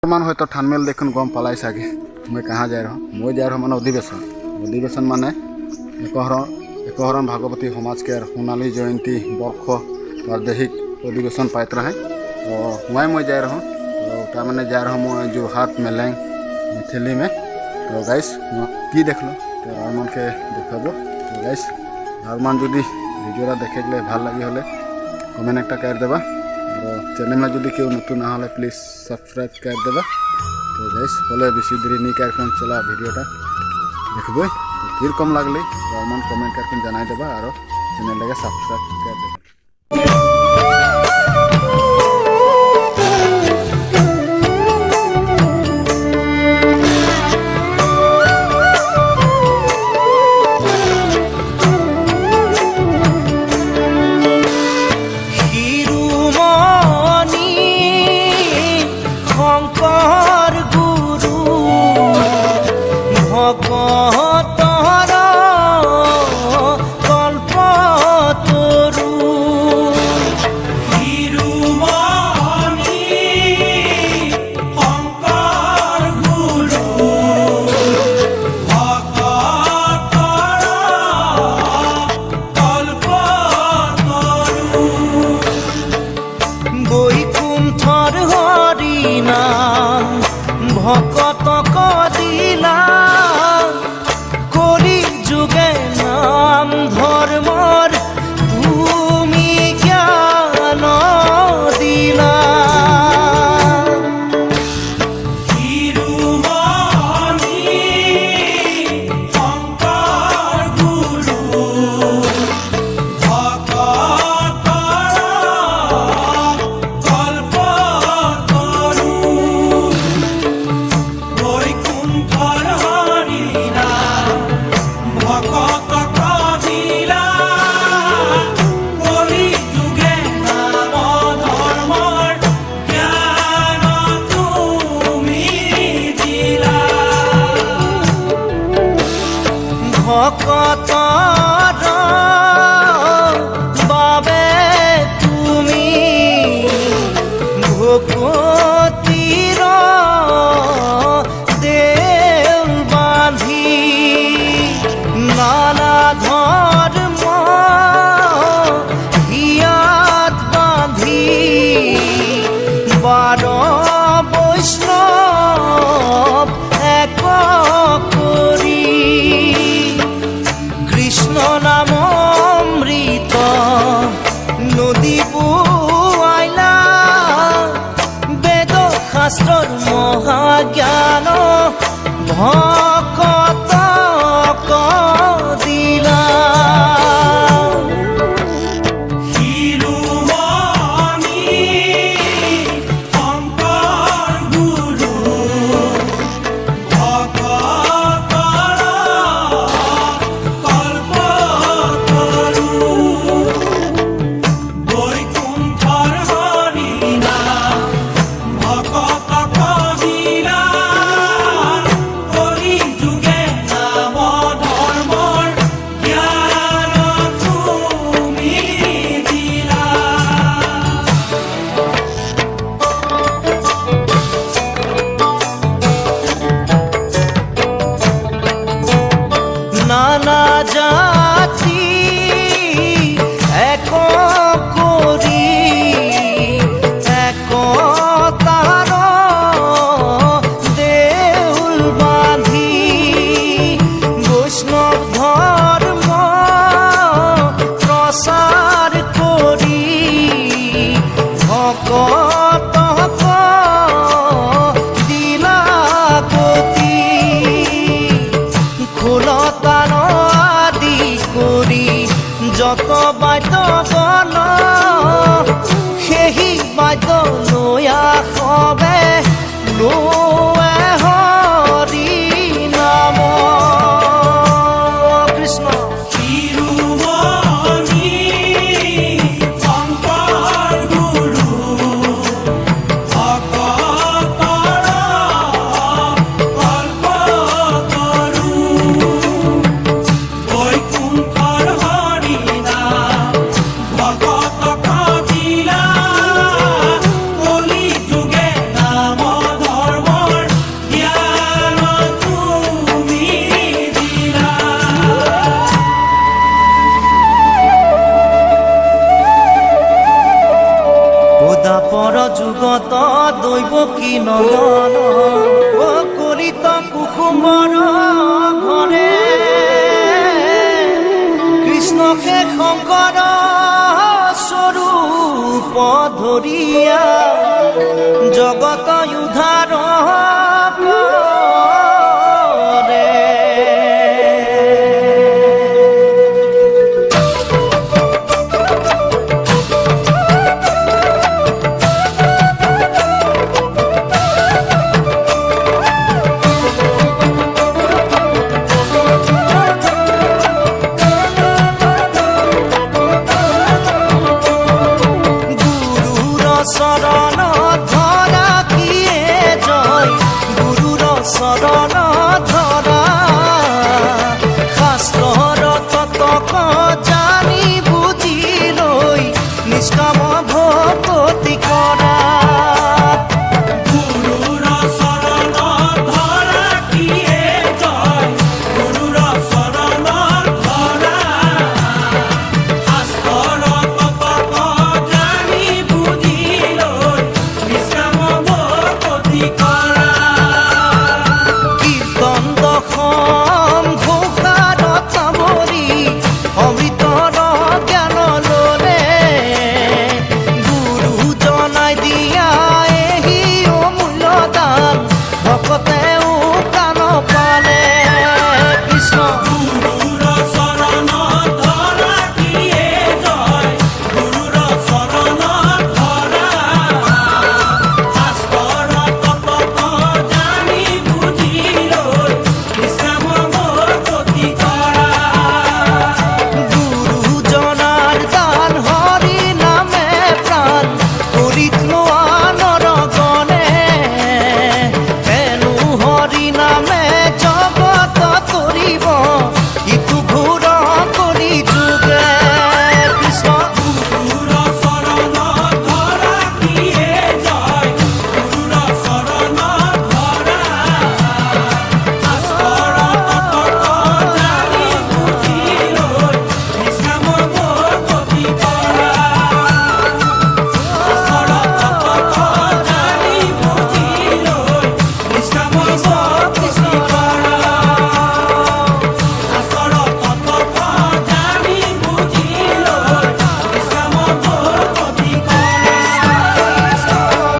বৰ্তমান হয়তো থানমেল দেখোন গম পালাই চাগে মই কাহা যাই ৰহ মই যাই ৰহ মানে অধিবেশন মানে একহৰণ ভাগৱতী সমাজ কেয়াৰ সোণালী জয়ন্তী বৰ্ষ বাৰ্ষিক अधिवेशन पाइत रहे तो वहीं मैं जा रहा हूँ तो क्या मैंने जा रहा हूँ मैं जोरहाट मेलेंग मिथिली में तो गाइस की देख लो तो रावमान के देखब तो गाइस रावमान जो भिडिओ देखे गले भल लगी हले कमेंट एक कर देवा और चैनल में जो क्यों नतुन ना हले प्लिज सब्सक्राइब कर देवा तो गाइस हले बेसि देरी नहीं कर चला भिडिओटा देखब तो फिर कम लगले रावमान कमेंट करके जाना देवा और चैनल लगे सब्सक्राइब कर देवा ভকত কদিলা কৰি যুগে নাম ধৰ্মৰ তুমি জ্ঞান দিলা ভকতৰ বাবে তুমি ভকতিৰ দেউল বান্ধি নানা ধৰ্ম হিয়াত বান্ধি বাৰ বৈষ্ণৱ এক কৰি কৃষ্ণ নাম অমৃত নদী বুৱাইলা বেদ শাস্ত্ৰৰ মহাজ্ঞান ভকতক দিলা নানা জাতি এক কৰি একতাৰ দেউল বান্ধি বৈষ্ণৱ ধৰ্ম প্ৰচাৰ কৰি ভকতক দিলা গতি খোলতাল আদি কৰি যত বাদ্য গণ সেই বাদ্য লয়া সবে লোৱে হৰি নাম কৃষ্ণ ধৰ্ম জগত দৈব কি নন্দন কলিত কুসুমৰ ঘৰে কৃষ্ণ হে শংকৰ স্বৰূপ ধৰিয়া জগত উদ্ধাৰ